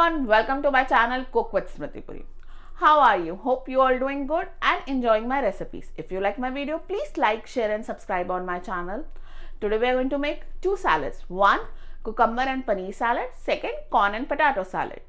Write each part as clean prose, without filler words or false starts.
everyone, welcome to my channel Cook with Smriti Purii. How are you? Hope you all doing good and enjoying my recipes. If you like my video, please like, share and subscribe on my channel. Today we are going to make two salads. One, cucumber and paneer salad. Second, corn and potato salad.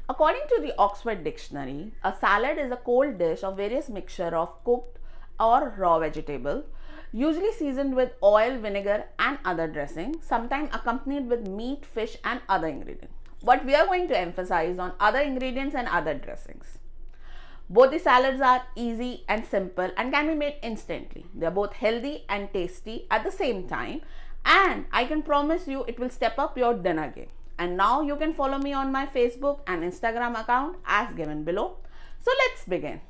According to the Oxford Dictionary, a salad is a cold dish of various mixture of cooked or raw vegetable, usually seasoned with oil, vinegar and other dressing, sometimes accompanied with meat, fish and other ingredients. But we are going to emphasize on other ingredients and other dressings. Both the salads are easy and simple and can be made instantly. They are both healthy and tasty at the same time, and I can promise you it will step up your dinner game. And now you can follow me on my Facebook and Instagram account as given below. So let's begin.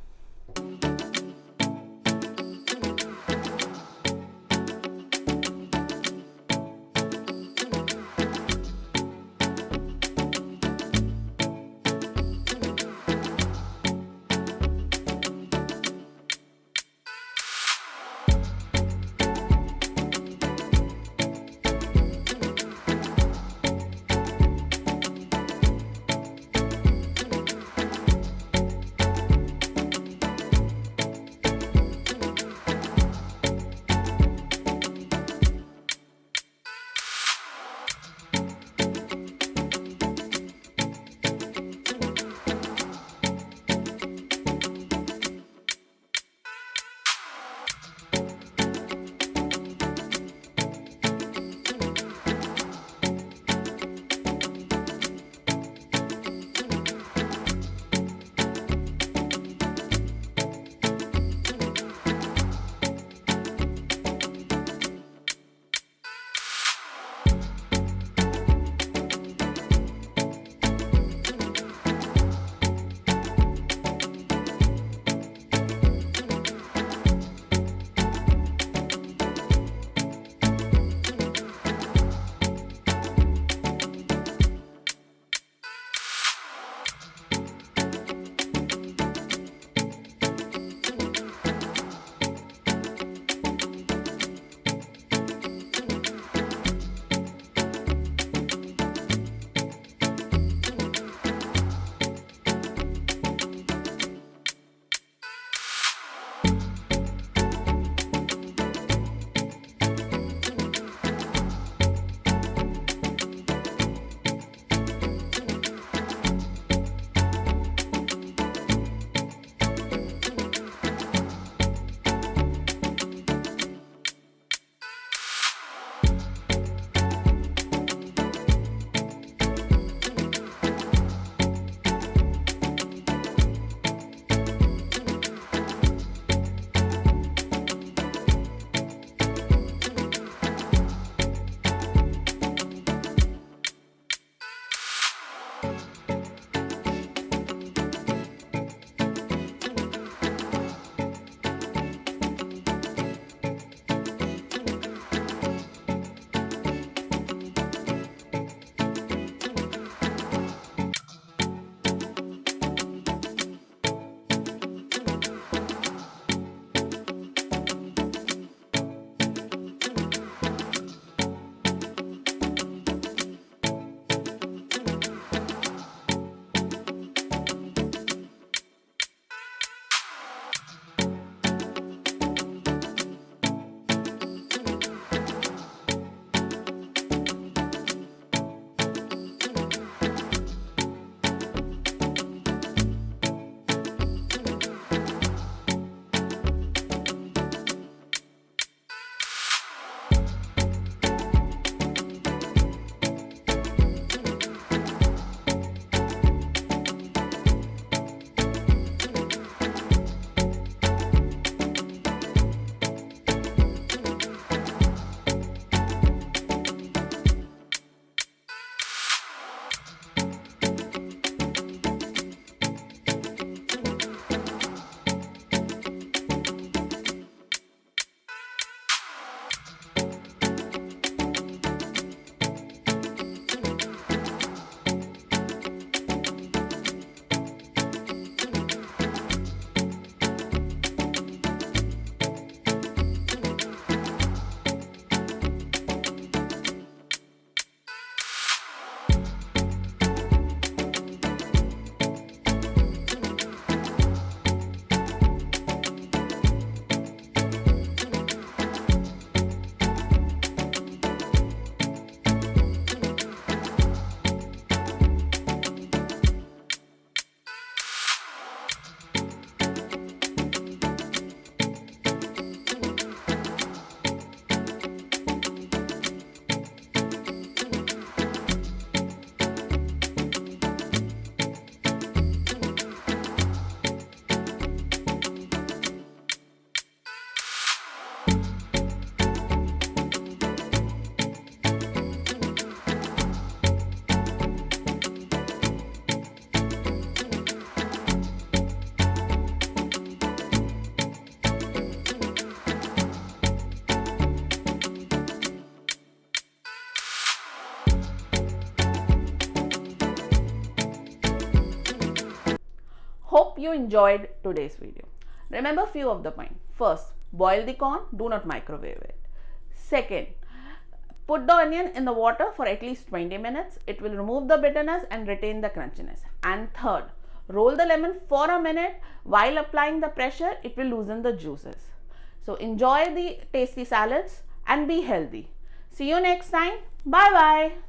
hope you enjoyed today's video. Remember few of the points. First, boil the corn, do not microwave it. Second, put the onion in the water for at least 20 minutes. It will remove the bitterness and retain the crunchiness. And third, roll the lemon for a minute. While applying the pressure, it will loosen the juices. So enjoy the tasty salads and be healthy. See you next time. Bye bye.